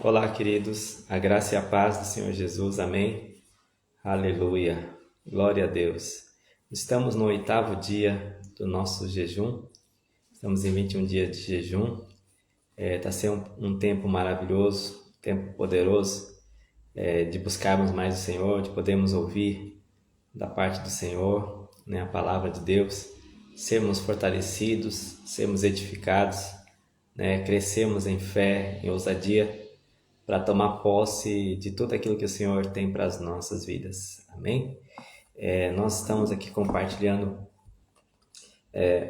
Olá, queridos, a graça e a paz do Senhor Jesus, amém? Aleluia, glória a Deus. Estamos no 8º dia do nosso jejum, estamos em 21 dias de jejum. Está sendo um tempo maravilhoso, um tempo poderoso, de buscarmos mais o Senhor, de podermos ouvir da parte do Senhor, né, a palavra de Deus, sermos fortalecidos, sermos edificados, né, crescermos em fé, em ousadia, para tomar posse de tudo aquilo que o Senhor tem para as nossas vidas. Amém? Nós estamos aqui compartilhando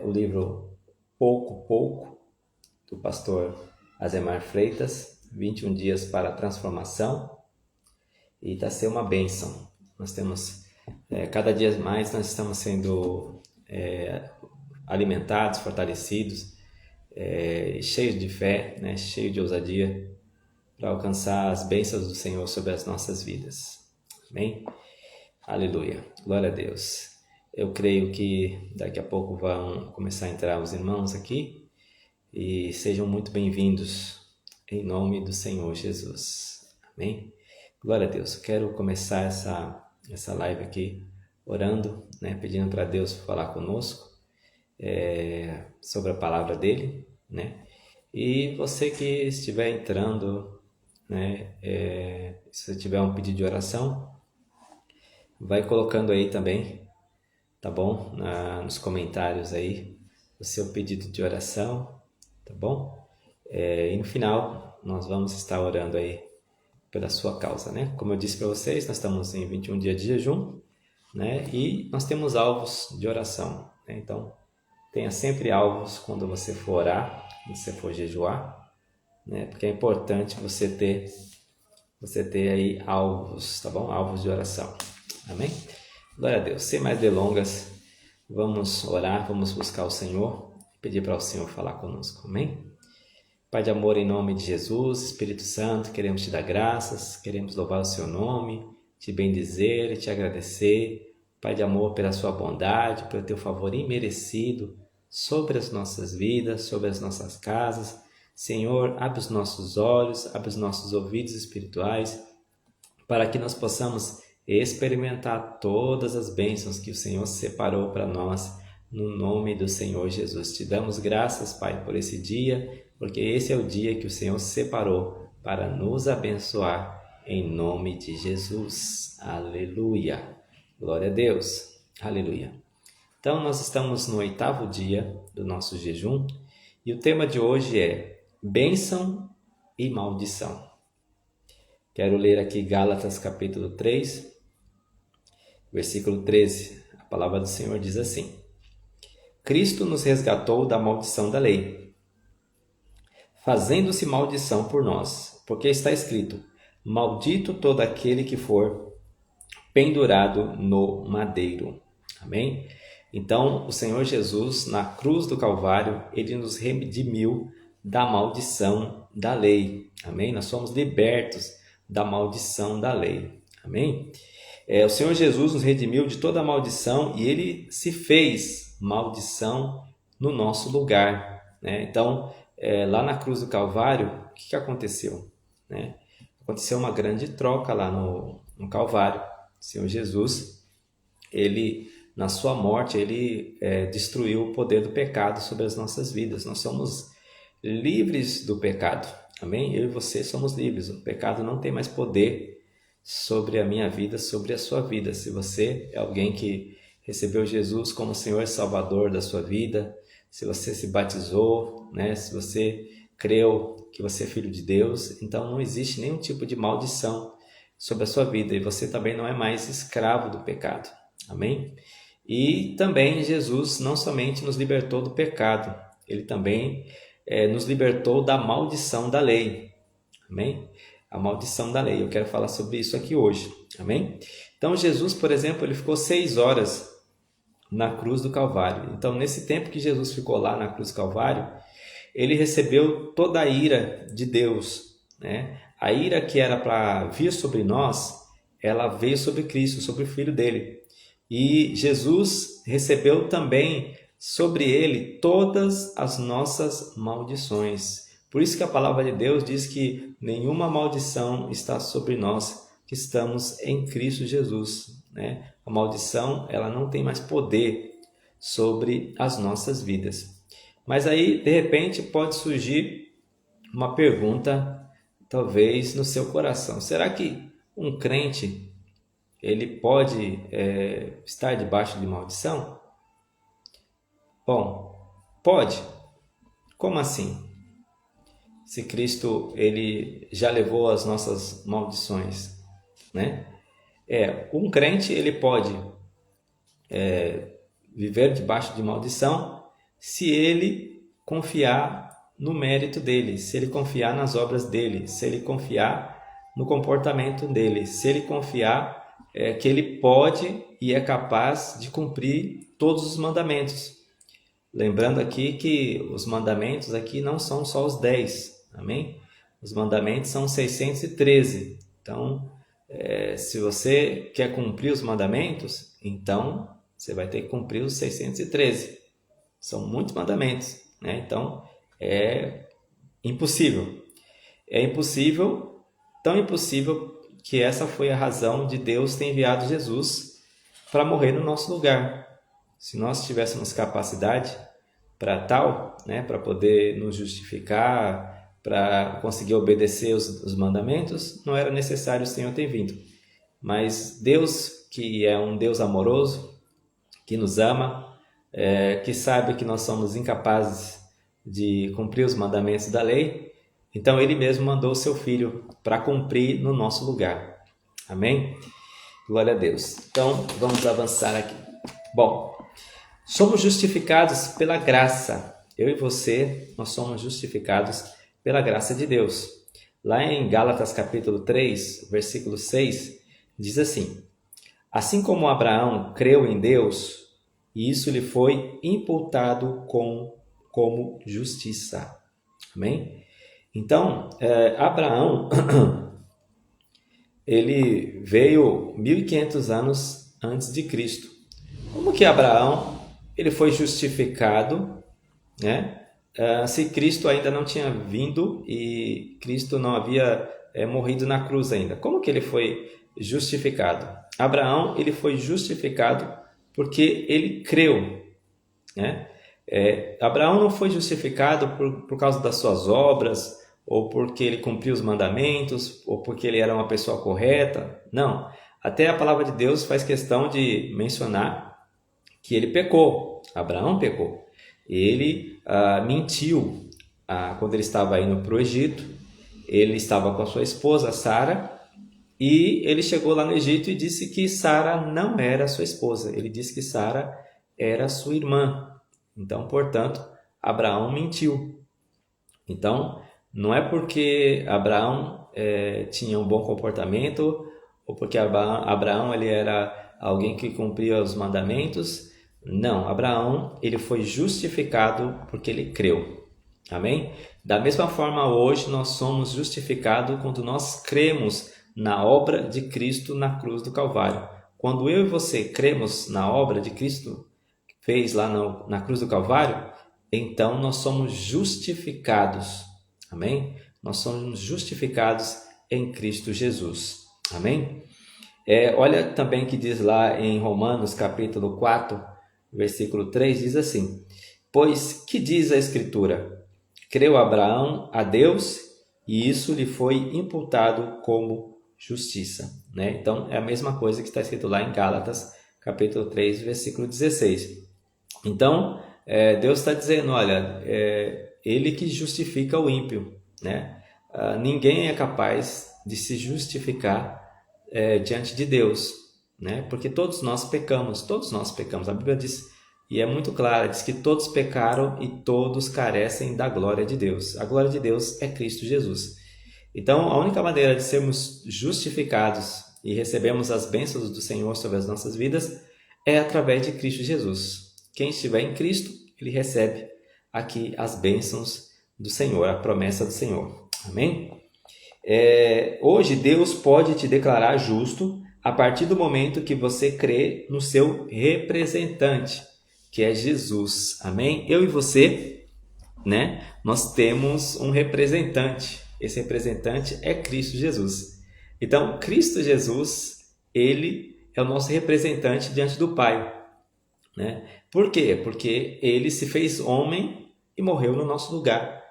o livro Pouco Pouco, do pastor Azemar Freitas, 21 dias para a transformação, e está sendo uma bênção. Nós temos, cada dia mais nós estamos sendo alimentados, fortalecidos, cheios de fé, né, cheios de ousadia, para alcançar as bênçãos do Senhor sobre as nossas vidas. Amém? Aleluia. Glória a Deus. Eu creio que daqui a pouco vão começar a entrar os irmãos aqui e sejam muito bem-vindos em nome do Senhor Jesus. Amém? Glória a Deus. Eu quero começar essa live aqui orando, né, pedindo para Deus falar conosco sobre a palavra dele, né? E você que estiver entrando, né, se tiver um pedido de oração, vai colocando aí também, tá bom? Nos comentários aí o seu pedido de oração, tá bom? E no final nós vamos estar orando aí pela sua causa, né? Como eu disse para vocês, nós estamos em 21 dias de jejum, né? E nós temos alvos de oração, né? Então tenha sempre alvos quando você for orar, você for jejuar, né? Porque é importante você ter aí alvos, tá bom? Alvos de oração. Amém? Glória a Deus. Sem mais delongas, vamos orar, vamos buscar o Senhor, pedir para o Senhor falar conosco. Amém? Pai de amor, em nome de Jesus, Espírito Santo, queremos te dar graças, queremos louvar o seu nome, te bendizer e te agradecer, Pai de amor, pela sua bondade, pelo teu favor imerecido sobre as nossas vidas, sobre as nossas casas. Senhor, abre os nossos olhos, abre os nossos ouvidos espirituais, para que nós possamos experimentar todas as bênçãos que o Senhor separou para nós, no nome do Senhor Jesus. Te damos graças, Pai, por esse dia, porque esse é o dia que o Senhor separou para nos abençoar, em nome de Jesus. Aleluia. Glória a Deus. Aleluia. Então, nós estamos no 8º dia do nosso jejum, e o tema de hoje é bênção e maldição. Quero ler aqui Gálatas capítulo 3, versículo 13. A palavra do Senhor diz assim: Cristo nos resgatou da maldição da lei, fazendo-se maldição por nós, porque está escrito: maldito todo aquele que for pendurado no madeiro. Amém? Então, o Senhor Jesus, na cruz do Calvário, ele nos redimiu da maldição da lei. Amém? Nós somos libertos da maldição da lei. Amém? O Senhor Jesus nos redimiu de toda a maldição e ele se fez maldição no nosso lugar, né? Então, lá na cruz do Calvário, o que aconteceu, né? Aconteceu uma grande troca lá no Calvário. O Senhor Jesus, ele, na sua morte, ele destruiu o poder do pecado sobre as nossas vidas. Nós somos livres do pecado. Amém? Eu e você somos livres. O pecado não tem mais poder sobre a minha vida, sobre a sua vida. Se você é alguém que recebeu Jesus como Senhor e Salvador da sua vida, se você se batizou, né? Se você creu que você é filho de Deus, então não existe nenhum tipo de maldição sobre a sua vida. E você também não é mais escravo do pecado. Amém? E também Jesus não somente nos libertou do pecado, ele também nos libertou da maldição da lei. Amém? A maldição da lei. Eu quero falar sobre isso aqui hoje. Amém? Então, Jesus, por exemplo, ele ficou 6 horas na cruz do Calvário. Então, nesse tempo que Jesus ficou lá na cruz do Calvário, ele recebeu toda a ira de Deus, né? A ira que era para vir sobre nós, ela veio sobre Cristo, sobre o Filho dele. E Jesus recebeu também sobre ele todas as nossas maldições. Por isso que a palavra de Deus diz que nenhuma maldição está sobre nós que estamos em Cristo Jesus, né? A maldição, ela não tem mais poder sobre as nossas vidas. Mas aí, de repente, pode surgir uma pergunta, talvez no seu coração: será que um crente ele pode estar debaixo de maldição? Bom, pode. Como assim? Se Cristo ele já levou as nossas maldições, né? Um crente ele pode viver debaixo de maldição se ele confiar no mérito dele, se ele confiar nas obras dele, se ele confiar no comportamento dele, se ele confiar que ele pode e é capaz de cumprir todos os mandamentos. Lembrando aqui que os mandamentos aqui não são só os 10, amém? Os mandamentos são 613. Então, se você quer cumprir os mandamentos, então você vai ter que cumprir os 613. São muitos mandamentos, né? Então, é impossível. É impossível, tão impossível que essa foi a razão de Deus ter enviado Jesus para morrer no nosso lugar. Se nós tivéssemos capacidade para tal, né, para poder nos justificar, para conseguir obedecer os mandamentos, não era necessário o Senhor ter vindo. Mas Deus, que é um Deus amoroso, que nos ama, que sabe que nós somos incapazes de cumprir os mandamentos da lei, então Ele mesmo mandou o Seu Filho para cumprir no nosso lugar. Amém? Glória a Deus. Então, vamos avançar aqui. Bom, somos justificados pela graça. Eu e você, nós somos justificados pela graça de Deus. Lá em Gálatas capítulo 3, versículo 6, diz assim: assim como Abraão creu em Deus, e isso lhe foi imputado como justiça. Amém? Então, Abraão, ele veio 1500 anos antes de Cristo. Como que Abraão ele foi justificado, né? Se Cristo ainda não tinha vindo e Cristo não havia morrido na cruz ainda? Como que ele foi justificado? Abraão ele foi justificado porque ele creu, né? Abraão não foi justificado por causa das suas obras, ou porque ele cumpriu os mandamentos, ou porque ele era uma pessoa correta. Não. Até a palavra de Deus faz questão de mencionar que ele pecou. Abraão pecou. Ele mentiu quando ele estava indo para o Egito. Ele estava com a sua esposa, Sara, e ele chegou lá no Egito e disse que Sara não era sua esposa. Ele disse que Sara era sua irmã. Então, portanto, Abraão mentiu. Então, não é porque Abraão tinha um bom comportamento, ou porque Abraão ele era alguém que cumpria os mandamentos. Não, Abraão ele foi justificado porque ele creu. Amém? Da mesma forma, hoje nós somos justificados quando nós cremos na obra de Cristo na cruz do Calvário. Quando eu e você cremos na obra de Cristo fez lá na cruz do Calvário, então nós somos justificados. Amém? Nós somos justificados em Cristo Jesus. Amém? Olha também que diz lá em Romanos capítulo 4, versículo 3, diz assim: pois que diz a Escritura? Creu Abraão a Deus e isso lhe foi imputado como justiça. Né? Então, é a mesma coisa que está escrito lá em Gálatas capítulo 3, versículo 16. Então, Deus está dizendo, olha, Ele que justifica o ímpio, né? Ninguém é capaz de se justificar diante de Deus, né? Porque todos nós pecamos. A Bíblia diz, e é muito clara, diz que todos pecaram e todos carecem da glória de Deus. A glória de Deus é Cristo Jesus. Então, a única maneira de sermos justificados e recebemos as bênçãos do Senhor sobre as nossas vidas é através de Cristo Jesus. Quem estiver em Cristo, ele recebe aqui as bênçãos do Senhor, a promessa do Senhor. Amém? Hoje, Deus pode te declarar justo a partir do momento que você crê no seu representante, que é Jesus. Amém? Eu e você, né, nós temos um representante. Esse representante é Cristo Jesus. Então, Cristo Jesus, ele é o nosso representante diante do Pai, né? Por quê? Porque ele se fez homem e morreu no nosso lugar.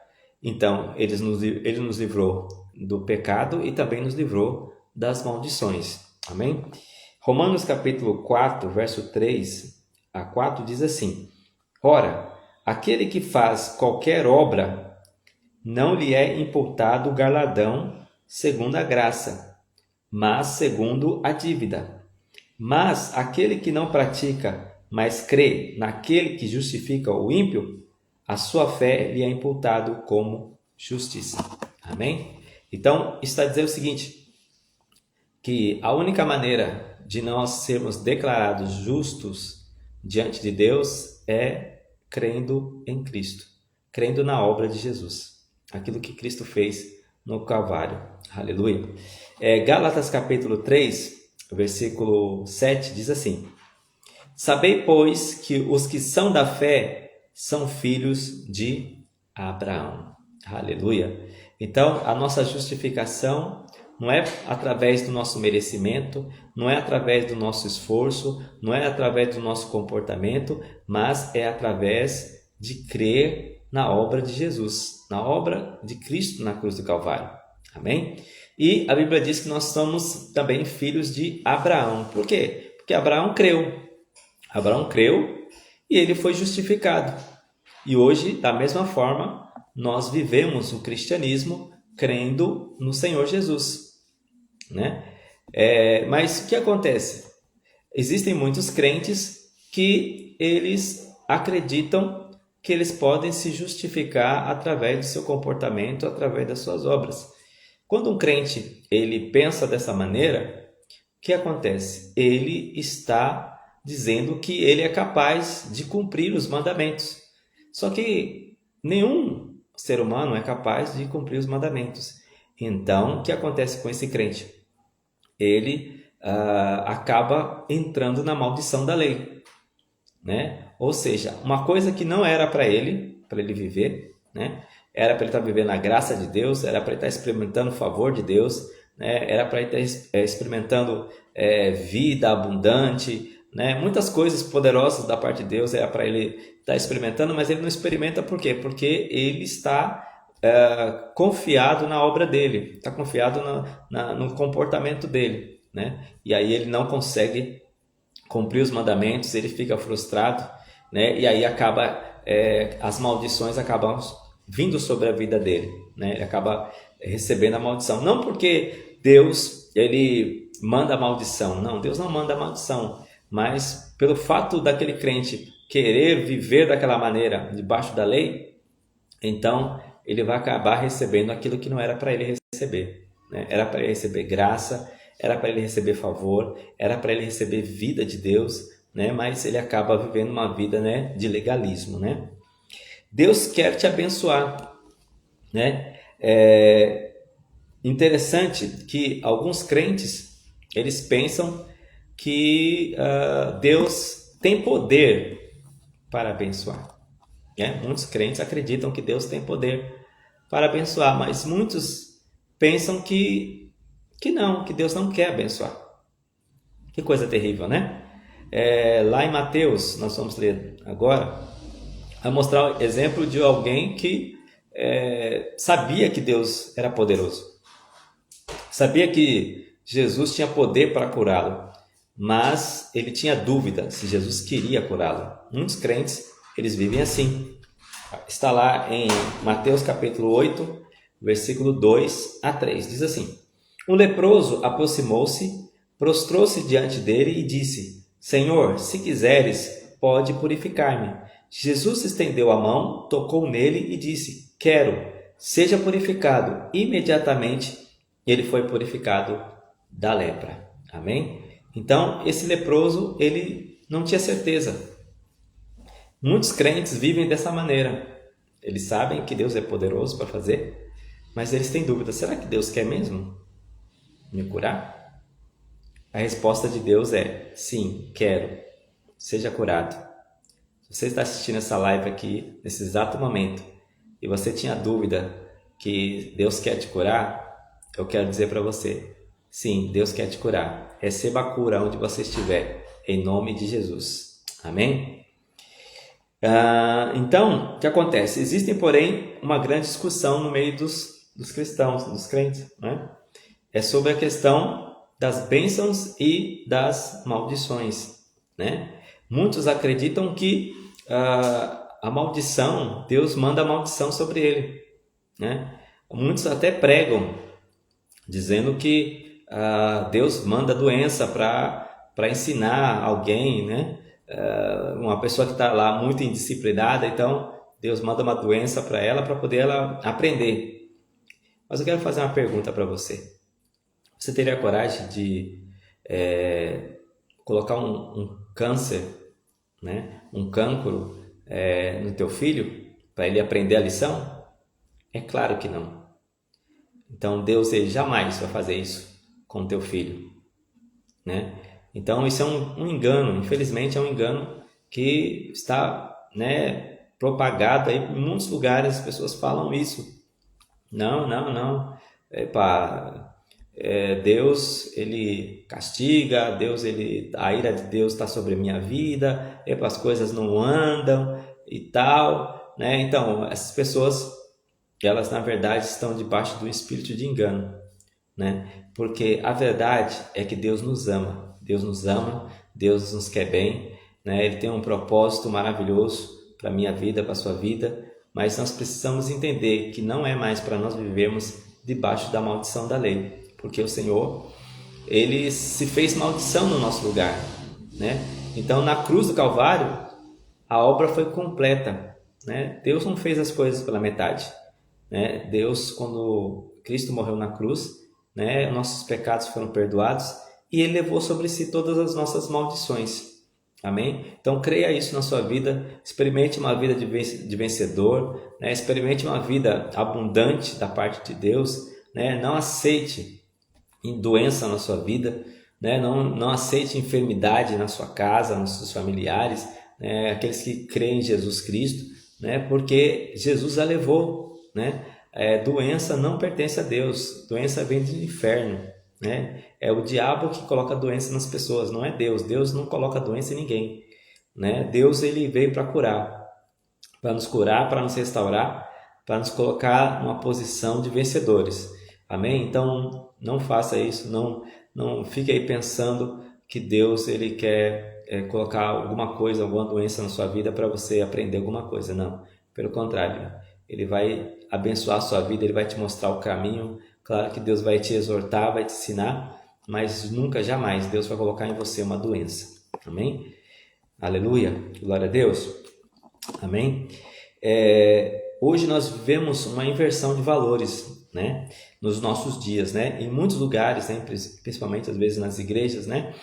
Então, ele nos livrou do pecado e também nos livrou das maldições. Amém? Romanos capítulo 4, verso 3 a 4 diz assim: Ora, aquele que faz qualquer obra, não lhe é imputado galardão segundo a graça, mas segundo a dívida. Mas aquele que não pratica, mas crê naquele que justifica o ímpio, a sua fé lhe é imputado como justiça. Amém? Então, está a dizer o seguinte, que a única maneira de nós sermos declarados justos diante de Deus é crendo em Cristo, crendo na obra de Jesus, aquilo que Cristo fez no Calvário. Aleluia. Gálatas capítulo 3, versículo 7 diz assim: Sabei, pois, que os que são da fé são filhos de Abraão. Aleluia. Então, a nossa justificação não é através do nosso merecimento, não é através do nosso esforço, não é através do nosso comportamento, mas é através de crer na obra de Jesus, na obra de Cristo na cruz do Calvário. Amém? E a Bíblia diz que nós somos também filhos de Abraão. Por quê? Porque Abraão creu. Abraão creu e ele foi justificado. E hoje, da mesma forma, nós vivemos o cristianismo crendo no Senhor Jesus, né? Mas o que acontece? Existem muitos crentes que eles acreditam que eles podem se justificar através do seu comportamento, através das suas obras. Quando um crente ele pensa dessa maneira, o que acontece? Ele está dizendo que ele é capaz de cumprir os mandamentos. Só que nenhum ser humano é capaz de cumprir os mandamentos. Então, o que acontece com esse crente? Ele acaba entrando na maldição da lei, né? Ou seja, uma coisa que não era para ele viver, né? Era para ele estar vivendo a graça de Deus, era para ele estar experimentando o favor de Deus, né? Era para ele estar experimentando vida abundante, né? Muitas coisas poderosas da parte de Deus era para ele estar experimentando, mas ele não experimenta por quê? Porque ele está confiado na obra dele, está confiado no comportamento dele, né? E aí ele não consegue cumprir os mandamentos, ele fica frustrado, né? E aí as maldições acabam vindo sobre a vida dele, né? Ele acaba recebendo a maldição, não porque Deus ele manda a maldição, não, Deus não manda a maldição, mas pelo fato daquele crente querer viver daquela maneira, debaixo da lei, então ele vai acabar recebendo aquilo que não era para ele receber, né? Era para ele receber graça, era para ele receber favor, era para ele receber vida de Deus, né? Mas ele acaba vivendo uma vida, né, de legalismo, né? Deus quer te abençoar, né? É interessante que alguns crentes eles pensam que Deus tem poder para abençoar, né? Muitos crentes acreditam que Deus tem poder para abençoar, mas muitos pensam que não, que Deus não quer abençoar. Que coisa terrível, né? Lá em Mateus, nós vamos ler agora, vai mostrar o exemplo de alguém que sabia que Deus era poderoso, sabia que Jesus tinha poder para curá-lo, mas ele tinha dúvida se Jesus queria curá-lo. Muitos crentes, eles vivem assim. Está lá em Mateus capítulo 8, versículo 2 a 3. Diz assim: Um leproso aproximou-se, prostrou-se diante dele e disse: Senhor, se quiseres, pode purificar-me. Jesus estendeu a mão, tocou nele e disse: Quero, seja purificado. Imediatamente ele foi purificado da lepra. Amém? Então, esse leproso, ele não tinha certeza. Muitos crentes vivem dessa maneira. Eles sabem que Deus é poderoso para fazer, mas eles têm dúvida: será que Deus quer mesmo me curar? A resposta de Deus é: sim, quero. Seja curado. Se você está assistindo essa live aqui, nesse exato momento, e você tinha dúvida que Deus quer te curar, eu quero dizer para você, sim, Deus quer te curar. Receba a cura onde você estiver, em nome de Jesus. Amém? Então, o que acontece? Existe, porém, uma grande discussão no meio dos cristãos, dos crentes, né? É sobre a questão das bênçãos e das maldições, né? Muitos acreditam que a maldição, Deus manda a maldição sobre ele, né? Muitos até pregam, dizendo que Deus manda doença para ensinar alguém, né? Uma pessoa que está lá muito indisciplinada, então Deus manda uma doença para ela para poder ela aprender. Mas eu quero fazer uma pergunta para você. Você teria coragem de colocar um câncer, né? Um cancro no teu filho para ele aprender a lição? É claro que não. Então Deus ele jamais vai fazer isso com o teu filho, né? Então isso é um engano, infelizmente é um engano que está, né, propagado aí em muitos lugares, as pessoas falam isso. Não. Deus ele castiga, a ira de Deus está sobre a minha vida, as coisas não andam e tal, né? Então essas pessoas, elas na verdade estão debaixo do espírito de engano, né? Porque a verdade é que Deus nos ama, Deus nos quer bem, né? Ele tem um propósito maravilhoso para a minha vida, para a sua vida, mas nós precisamos entender que não é mais para nós vivermos debaixo da maldição da lei, porque o Senhor, ele se fez maldição no nosso lugar, né? Então na cruz do Calvário a obra foi completa, né? Deus não fez as coisas pela metade, né? Deus, quando Cristo morreu na cruz, né, nossos pecados foram perdoados e ele levou sobre si todas as nossas maldições. Amém? Então creia isso na sua vida, experimente uma vida de vencedor, né? Experimente uma vida abundante da parte de Deus, né? Não aceite doença na sua vida, né? Não aceite enfermidade na sua casa, nos seus familiares, né? Aqueles que creem em Jesus Cristo, né? Porque Jesus a levou, né? Doença não pertence a Deus, doença vem do inferno, né? É o diabo que coloca doença nas pessoas, não é Deus. Deus não coloca doença em ninguém, né? Deus ele veio para nos curar, para nos restaurar, para nos colocar numa posição de vencedores. Amém? Então não faça isso, não fique aí pensando que Deus ele quer colocar alguma coisa, alguma doença na sua vida para você aprender alguma coisa. Não, pelo contrário, ele vai abençoar a sua vida, ele vai te mostrar o caminho. Claro que Deus vai te exortar, vai te ensinar, mas nunca, jamais Deus vai colocar em você uma doença. Amém? Aleluia, glória a Deus. Amém? Hoje nós vivemos uma inversão de valores, né? Nos nossos dias, né? Em muitos lugares, né? Principalmente às vezes nas igrejas, né?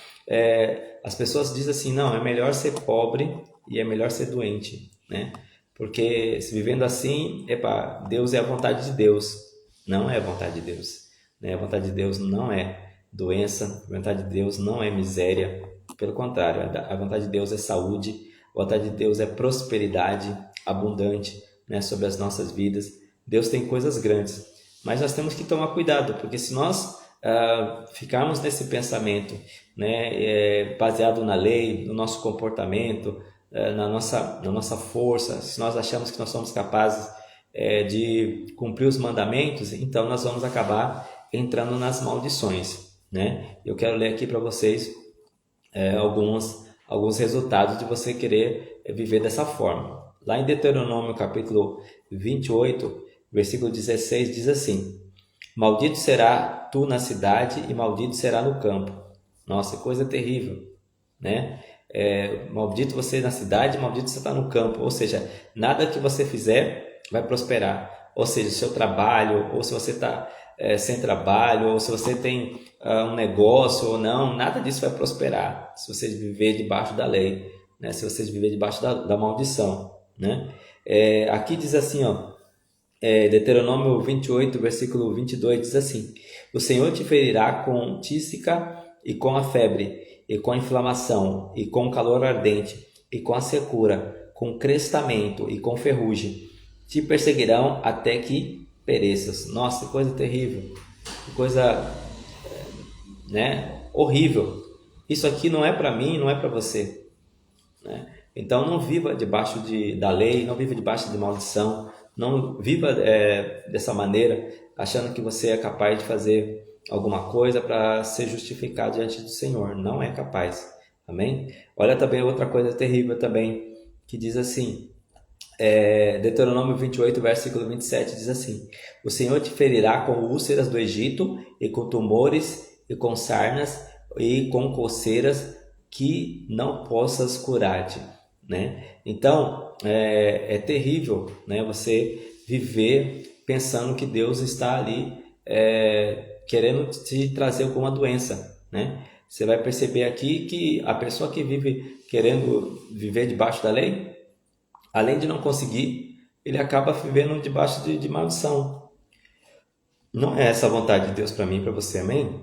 As pessoas dizem assim, não, é melhor ser pobre e é melhor ser doente, né? Porque se vivendo assim, Deus é a vontade de Deus, não é a vontade de Deus, né? A vontade de Deus não é doença, a vontade de Deus não é miséria, pelo contrário, a vontade de Deus é saúde, a vontade de Deus é prosperidade abundante, né, sobre as nossas vidas. Deus tem coisas grandes, mas nós temos que tomar cuidado, porque se nós ficarmos nesse pensamento, né, baseado na lei, no nosso comportamento, na nossa força, se nós achamos que nós somos capazes de cumprir os mandamentos, então nós vamos acabar entrando nas maldições, né? Eu quero ler aqui para vocês alguns resultados de você querer viver dessa forma. Lá em Deuteronômio capítulo 28, versículo 16, diz assim: maldito será tu na cidade e maldito será no campo. Nossa, coisa terrível, né? Maldito você na cidade, maldito você está no campo. Ou seja, nada que você fizer vai prosperar. Ou seja, seu trabalho, ou se você está sem trabalho, ou se você tem um negócio ou não, nada disso vai prosperar se você viver debaixo da lei, né? Se você viver debaixo da maldição, né? Aqui diz assim, Deuteronômio 28, versículo 22, diz assim: o Senhor te ferirá com tísica e com a febre, e com a inflamação, e com o calor ardente, e com a secura, com crestamento e com ferrugem. te perseguirão até que pereças. Nossa, que coisa terrível, que coisa, né, horrível. Isso aqui não é para mim, não é para você, né? Então não viva debaixo da lei, não viva debaixo de maldição, não viva dessa maneira, achando que você é capaz de fazer alguma coisa para ser justificado diante do Senhor. Não é capaz. Amém? Olha também outra coisa terrível também, que diz assim, Deuteronômio 28, versículo 27, diz assim: o Senhor te ferirá com úlceras do Egito, e com tumores, e com sarnas, e com coceiras, que não possas curar-te, né? Então, é terrível, né, você viver pensando que Deus está ali querendo te trazer alguma doença, né? Você vai perceber aqui que a pessoa que vive querendo viver debaixo da lei, além de não conseguir, ele acaba vivendo debaixo de maldição. Não é essa a vontade de Deus para mim e para você, amém?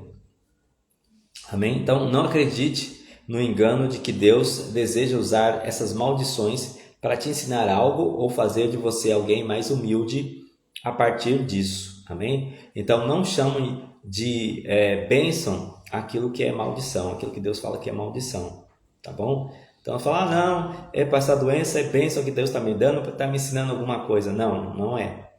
Amém? Então, não acredite no engano de que Deus deseja usar essas maldições para te ensinar algo ou fazer de você alguém mais humilde a partir disso. Amém? Então, não chame de bênção aquilo que é maldição, aquilo que Deus fala que é maldição. Tá bom? Então, falar, não, para essa doença é bênção que Deus está me dando, está me ensinando alguma coisa. Não, não é.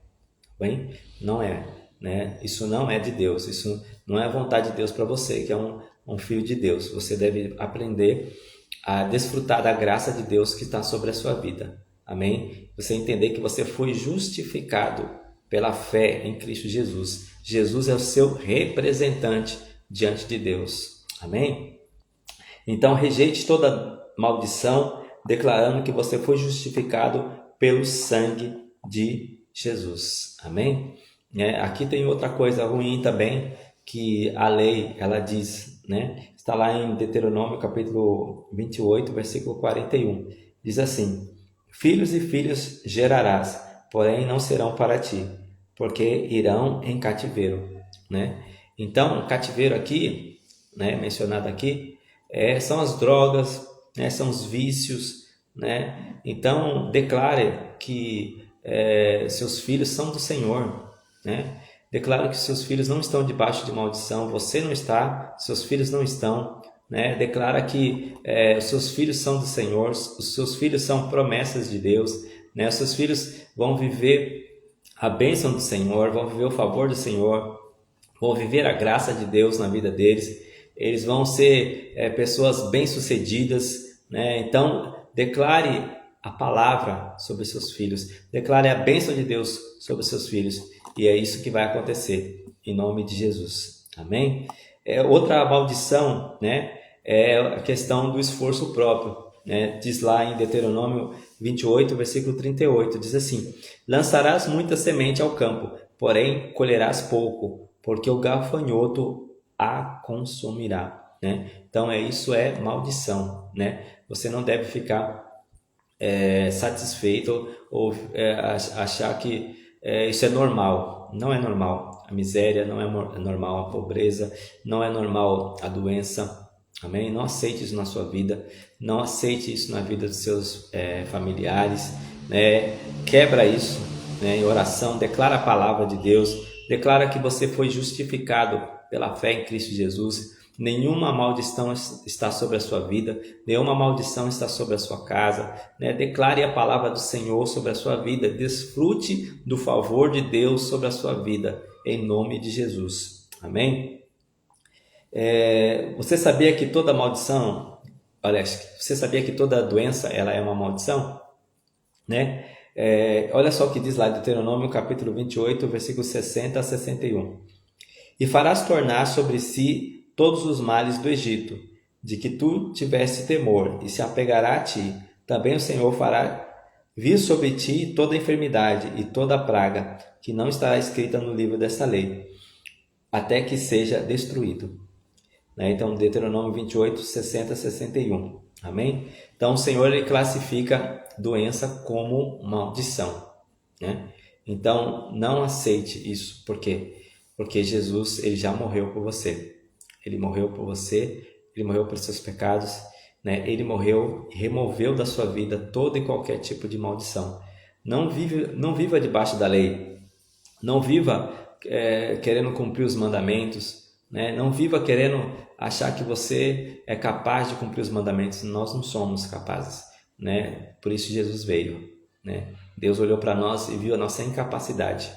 Bem? Não é. Né? Isso não é de Deus, isso não é a vontade de Deus para você, que é um filho de Deus. Você deve aprender a desfrutar da graça de Deus que está sobre a sua vida. Amém? Você entender que você foi justificado pela fé em Cristo Jesus. Jesus é o seu representante diante de Deus. Amém? Então rejeite toda maldição, declarando que você foi justificado pelo sangue de Jesus. Amém? Aqui tem outra coisa ruim também, que a lei, ela diz, né? Está lá em Deuteronômio capítulo 28, versículo 41. Diz assim: filhos e filhas gerarás, porém não serão para ti, porque irão em cativeiro, né? Então, cativeiro aqui, né, mencionado aqui, são as drogas, né, são os vícios, né? Então, declare que seus filhos são do Senhor, né? Declare que seus filhos não estão debaixo de maldição, você não está, seus filhos não estão, né? Declara que os seus filhos são do Senhor, os seus filhos são promessas de Deus, né? Os seus filhos vão viver a bênção do Senhor, vão viver o favor do Senhor, vão viver a graça de Deus na vida deles. Eles vão ser pessoas bem-sucedidas, né? Então, declare a palavra sobre seus filhos, declare a bênção de Deus sobre os seus filhos, e é isso que vai acontecer, em nome de Jesus. Amém? Outra maldição, né, é a questão do esforço próprio, né? Diz lá em Deuteronômio 28, versículo 38, diz assim: lançarás muita semente ao campo, porém colherás pouco, porque o gafanhoto a consumirá, né? Então isso é maldição, né? Você não deve ficar satisfeito ou achar que isso é normal. Não é normal. A miséria não é normal, a pobreza não é normal, a doença. Amém? Não aceite isso na sua vida, não aceite isso na vida dos seus familiares, né? Quebra isso, né, em oração, declara a palavra de Deus, declara que você foi justificado pela fé em Cristo Jesus. Nenhuma maldição está sobre a sua vida, nenhuma maldição está sobre a sua casa, né? Declare a palavra do Senhor sobre a sua vida, desfrute do favor de Deus sobre a sua vida, em nome de Jesus. Amém? Você sabia que toda maldição, você sabia que toda doença ela é uma maldição? Né? Olha só o que diz lá em Deuteronômio capítulo 28, versículos 60 a 61. E farás tornar sobre si todos os males do Egito, de que tu tiveste temor, e se apegará a ti. Também o Senhor fará vir sobre ti toda enfermidade e toda praga, que não estará escrita no livro desta lei, até que seja destruído. Então, Deuteronômio 28, 60 a 61. Amém? Então, o Senhor ele classifica doença como maldição, né? Então, não aceite isso. Por quê? Porque Jesus ele já morreu por você. Ele morreu por você, ele morreu pelos seus pecados, né? Ele morreu e removeu da sua vida todo e qualquer tipo de maldição. Não viva debaixo da lei. Não viva querendo cumprir os mandamentos, né? Não viva querendo achar que você é capaz de cumprir os mandamentos. Nós não somos capazes, né? Por isso Jesus veio, né? Deus olhou para nós e viu a nossa incapacidade,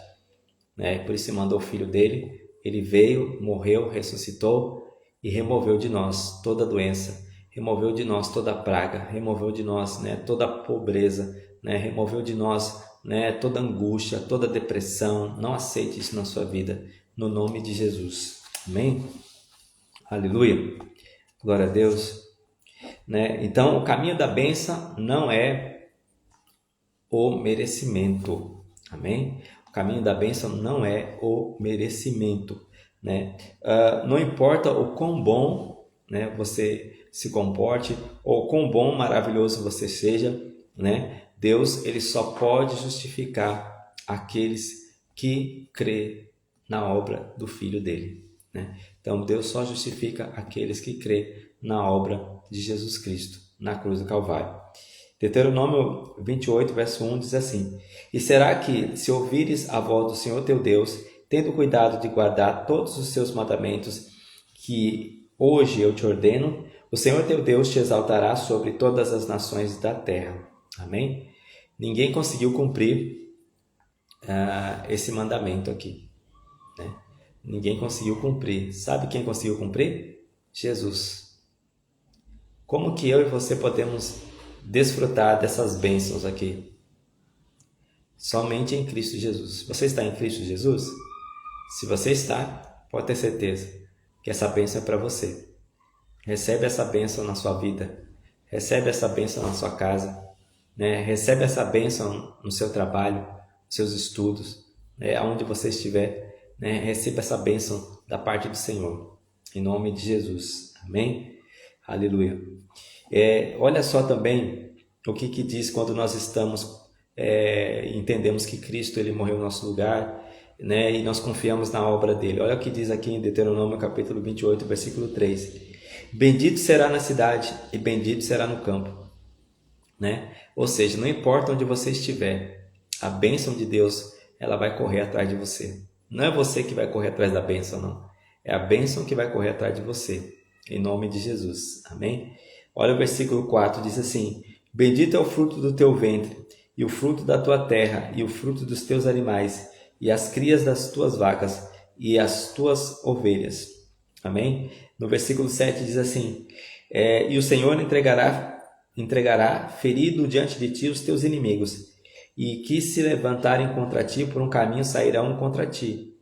né? Por isso mandou o Filho dele. Ele veio, morreu, ressuscitou e removeu de nós toda doença, removeu de nós toda praga, removeu de nós, né, toda pobreza, né? Removeu de nós, né, toda angústia, toda depressão. Não aceite isso na sua vida, no nome de Jesus. Amém? Aleluia. Glória a Deus. Né? Então, o caminho da bênção não é o merecimento. Amém? O caminho da bênção não é o merecimento. Né? Não importa o quão bom, né, você se comporte, ou quão bom, maravilhoso você seja, né? Deus, ele só pode justificar aqueles que crê na obra do Filho dele, né? Então, Deus só justifica aqueles que crê na obra de Jesus Cristo, na cruz do Calvário. Deuteronômio 28, verso 1 diz assim: E será que, se ouvires a voz do Senhor teu Deus, tendo cuidado de guardar todos os seus mandamentos que hoje eu te ordeno, o Senhor teu Deus te exaltará sobre todas as nações da terra. Amém? Ninguém conseguiu cumprir esse mandamento aqui, né? Ninguém conseguiu cumprir. Sabe quem conseguiu cumprir? Jesus. Como que eu e você podemos desfrutar dessas bênçãos aqui? Somente em Cristo Jesus. Você está em Cristo Jesus? Se você está, pode ter certeza que essa bênção é para você. Recebe essa bênção na sua vida. Recebe essa bênção na sua casa, né? Recebe essa bênção no seu trabalho, nos seus estudos, né? Aonde você estiver, né? Receba essa bênção da parte do Senhor, em nome de Jesus. Amém? Aleluia. Olha só também o que diz quando nós entendemos que Cristo ele morreu no nosso lugar, né? E nós confiamos na obra dele. Olha o que diz aqui em Deuteronômio capítulo 28, versículo 3. Bendito será na cidade e bendito será no campo, né? Ou seja, não importa onde você estiver, a bênção de Deus ela vai correr atrás de você. Não é você que vai correr atrás da bênção, não. É a bênção que vai correr atrás de você, em nome de Jesus. Amém? Olha o versículo 4, diz assim: Bendito é o fruto do teu ventre, e o fruto da tua terra, e o fruto dos teus animais, e as crias das tuas vacas, e as tuas ovelhas. Amém? No versículo 7 diz assim: E o Senhor entregará ferido diante de ti os teus inimigos, e que se levantarem contra ti por um caminho sairão contra ti,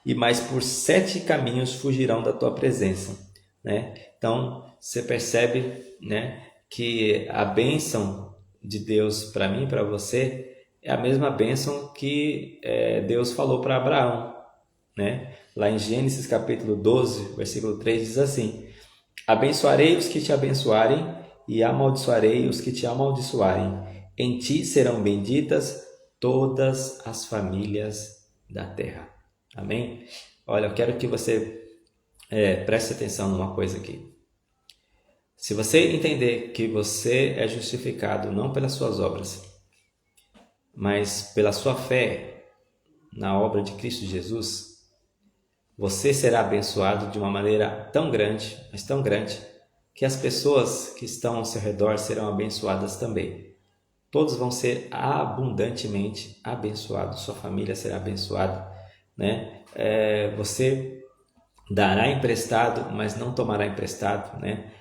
e mais por 7 caminhos fugirão da tua presença, né? Então você percebe, né, que a bênção de Deus para mim e para você é a mesma bênção que Deus falou para Abraão, né? Lá em Gênesis capítulo 12, versículo 3 diz assim: Abençoarei os que te abençoarem e amaldiçoarei os que te amaldiçoarem. Em ti serão benditas todas as famílias da terra. Amém? Olha, eu quero que você preste atenção numa coisa aqui. Se você entender que você é justificado não pelas suas obras, mas pela sua fé na obra de Cristo Jesus, você será abençoado de uma maneira tão grande, mas tão grande, que as pessoas que estão ao seu redor serão abençoadas também. Todos vão ser abundantemente abençoados, sua família será abençoada, né? Você dará emprestado, mas não tomará emprestado, né?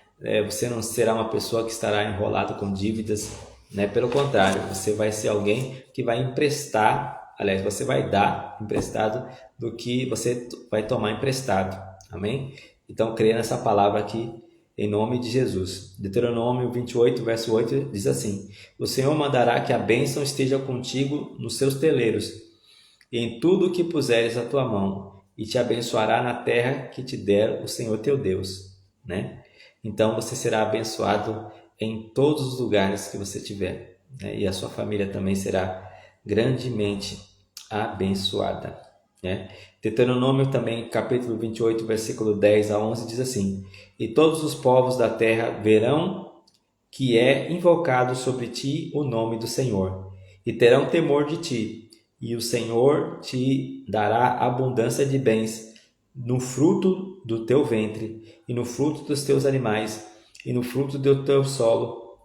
Você não será uma pessoa que estará enrolado com dívidas, né? Pelo contrário, você vai ser alguém que vai emprestar, aliás, você vai dar emprestado do que você vai tomar emprestado. Amém? Então, creia nessa palavra aqui, em nome de Jesus. Deuteronômio 28, verso 8 diz assim: O Senhor mandará que a bênção esteja contigo nos seus teleiros e em tudo o que puseres a tua mão, e te abençoará na terra que te der o Senhor teu Deus, né? Então você será abençoado em todos os lugares que você tiver, né? E a sua família também será grandemente abençoada, né? Deuteronômio também, capítulo 28, versículo 10 a 11 diz assim: E todos os povos da terra verão que é invocado sobre ti o nome do Senhor, e terão temor de ti, e o Senhor te dará abundância de bens no fruto do teu ventre, e no fruto dos teus animais, e no fruto do teu solo,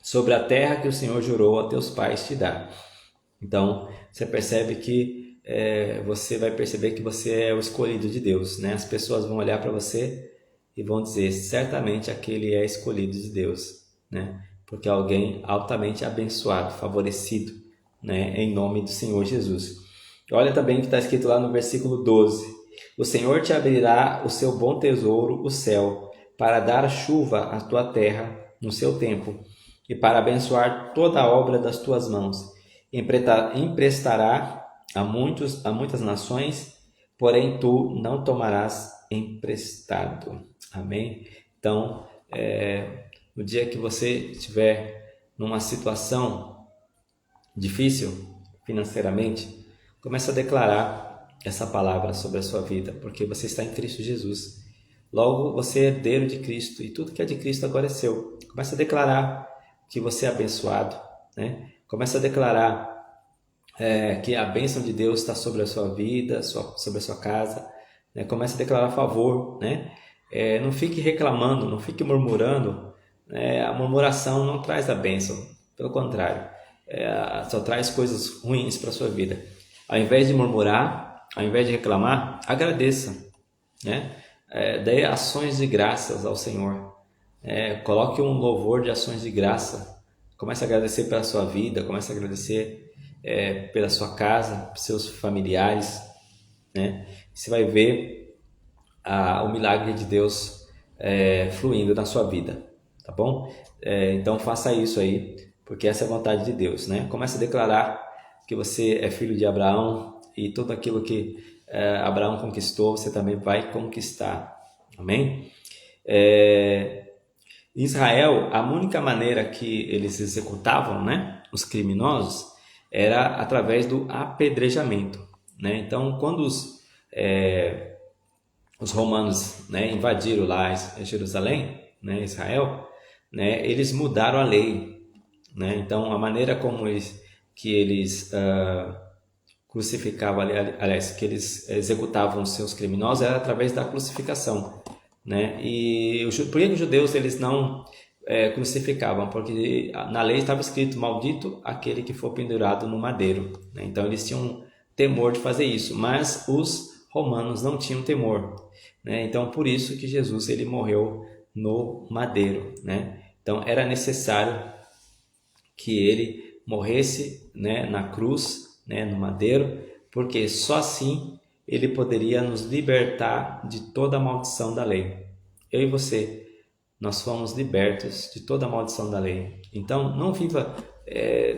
sobre a terra que o Senhor jurou a teus pais te dar. Então, você percebe que você vai perceber que você é o escolhido de Deus, né? As pessoas vão olhar para você e vão dizer, certamente aquele é escolhido de Deus, né? Porque é alguém altamente abençoado, favorecido, né? Em nome do Senhor Jesus. Olha também o que está escrito lá no versículo 12. O Senhor te abrirá o seu bom tesouro, o céu, para dar chuva à tua terra no seu tempo, e para abençoar toda a obra das tuas mãos. Emprestará a muitas nações, porém tu não tomarás emprestado. Amém? Então, no dia que você estiver numa situação difícil financeiramente, comece a declarar essa palavra sobre a sua vida, porque você está em Cristo Jesus. Logo, você é herdeiro de Cristo e tudo que é de Cristo agora é seu. Comece a declarar que você é abençoado, né? Comece a declarar que a bênção de Deus está sobre a sua vida, sobre a sua casa, né? Comece a declarar a favor, né? Não fique reclamando, não fique murmurando, né? A murmuração não traz a bênção, pelo contrário, só traz coisas ruins para a sua vida. Ao invés de murmurar, ao invés de reclamar, agradeça, né? Dê ações de graças ao Senhor, coloque um louvor de ações de graça, comece a agradecer pela sua vida, comece a agradecer pela sua casa, pelos seus familiares, né? Você vai ver o milagre de Deus fluindo na sua vida, tá bom? Então faça isso aí, porque essa é a vontade de Deus, né? Comece a declarar que você é filho de Abraão e tudo aquilo que Abraão conquistou, você também vai conquistar, amém? Em Israel, a única maneira que eles executavam, né, os criminosos, era através do apedrejamento, né? Então, quando os romanos, né, invadiram lá Jerusalém, né, Israel, né, eles mudaram a lei, né? Então, a maneira como eles crucificavam, aliás, que eles executavam os seus criminosos era através da crucificação, né? E por que os judeus eles não crucificavam? Porque na lei estava escrito, maldito aquele que for pendurado no madeiro, né? Então eles tinham temor de fazer isso, mas os romanos não tinham temor, né? Então por isso que Jesus ele morreu no madeiro, né? Então era necessário que ele morresse, né, na cruz, né, no madeiro, porque só assim ele poderia nos libertar de toda a maldição da lei. Eu e você, nós fomos libertos de toda a maldição da lei. Então, não viva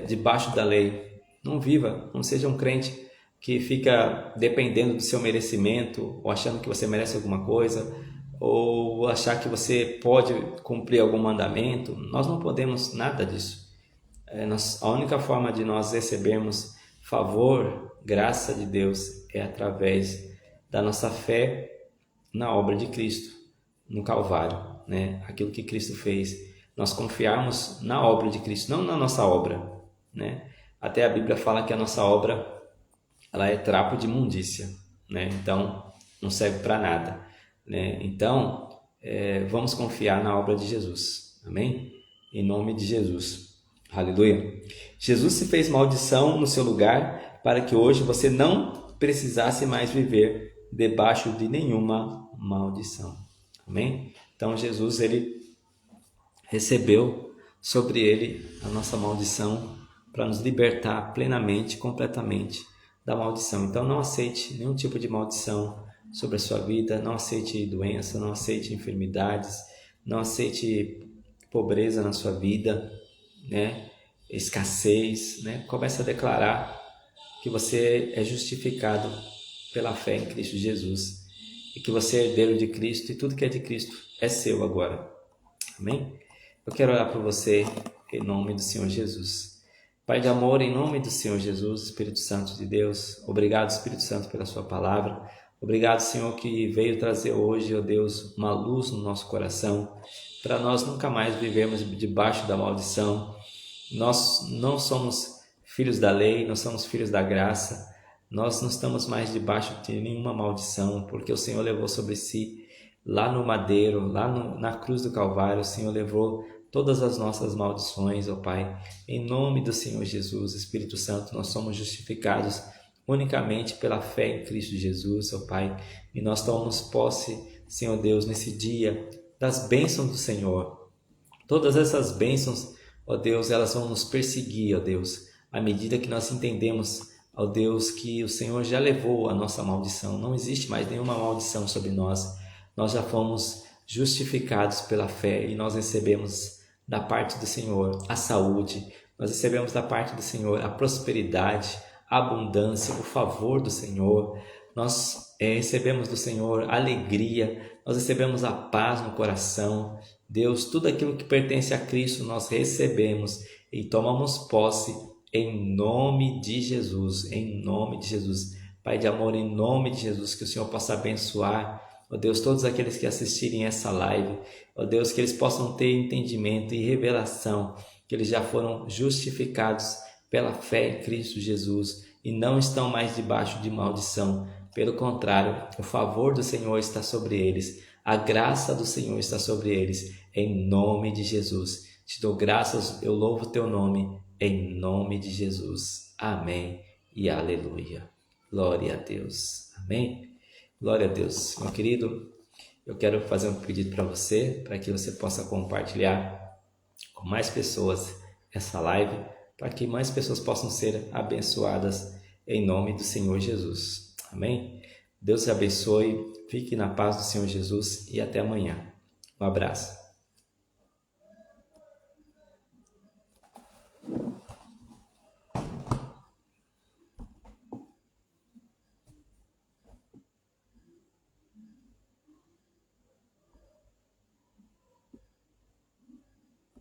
debaixo da lei. Não seja um crente que fica dependendo do seu merecimento, ou achando que você merece alguma coisa, ou achar que você pode cumprir algum mandamento. Nós não podemos nada disso. A única forma de nós recebermos favor, graça de Deus, é através da nossa fé na obra de Cristo, no Calvário, né? Aquilo que Cristo fez, nós confiarmos na obra de Cristo, não na nossa obra, né? Até a Bíblia fala que a nossa obra ela é trapo de imundícia, né? Então não serve para nada, né? Então vamos confiar na obra de Jesus, amém? Em nome de Jesus. Aleluia. Jesus se fez maldição no seu lugar para que hoje você não precisasse mais viver debaixo de nenhuma maldição. Amém? Então Jesus ele recebeu sobre ele a nossa maldição para nos libertar plenamente, completamente da maldição. Então não aceite nenhum tipo de maldição sobre a sua vida, não aceite doença, não aceite enfermidades, não aceite pobreza na sua vida, né? Escassez, né? Comece a declarar que você é justificado pela fé em Cristo Jesus e que você é herdeiro de Cristo e tudo que é de Cristo é seu agora. Amém? Eu quero orar por você em nome do Senhor Jesus. Pai de amor, em nome do Senhor Jesus, Espírito Santo de Deus, obrigado, Espírito Santo, pela sua palavra. Obrigado, Senhor, que veio trazer hoje, ó Deus, uma luz no nosso coração, para nós nunca mais vivermos debaixo da maldição. Nós não somos filhos da lei, nós somos filhos da graça. Nós não estamos mais debaixo de nenhuma maldição, porque o Senhor levou sobre si, lá no madeiro, na cruz do Calvário, o Senhor levou todas as nossas maldições, ó Pai. Em nome do Senhor Jesus, Espírito Santo, nós somos justificados unicamente pela fé em Cristo Jesus, ó Pai. E nós tomamos posse, Senhor Deus, nesse dia, das bênçãos do Senhor. Todas essas bênçãos, ó Deus, elas vão nos perseguir, ó Deus, à medida que nós entendemos, ó Deus, que o Senhor já levou a nossa maldição. Não existe mais nenhuma maldição sobre nós. Nós já fomos justificados pela fé e nós recebemos da parte do Senhor a saúde, nós recebemos da parte do Senhor a prosperidade, a abundância, o favor do Senhor. Nós recebemos do Senhor a alegria, nós recebemos a paz no coração. Deus, tudo aquilo que pertence a Cristo nós recebemos e tomamos posse em nome de Jesus, em nome de Jesus. Pai de amor, em nome de Jesus, que o Senhor possa abençoar, ó Deus, todos aqueles que assistirem essa live, ó Deus, que eles possam ter entendimento e revelação, que eles já foram justificados pela fé em Cristo Jesus e não estão mais debaixo de maldição. Pelo contrário, o favor do Senhor está sobre eles, a graça do Senhor está sobre eles, em nome de Jesus. Te dou graças, eu louvo o teu nome, em nome de Jesus. Amém e aleluia. Glória a Deus. Amém. Glória a Deus. Meu querido, eu quero fazer um pedido para você, para que você possa compartilhar com mais pessoas essa live, para que mais pessoas possam ser abençoadas em nome do Senhor Jesus. Amém? Deus te abençoe, fique na paz do Senhor Jesus e até amanhã. Um abraço.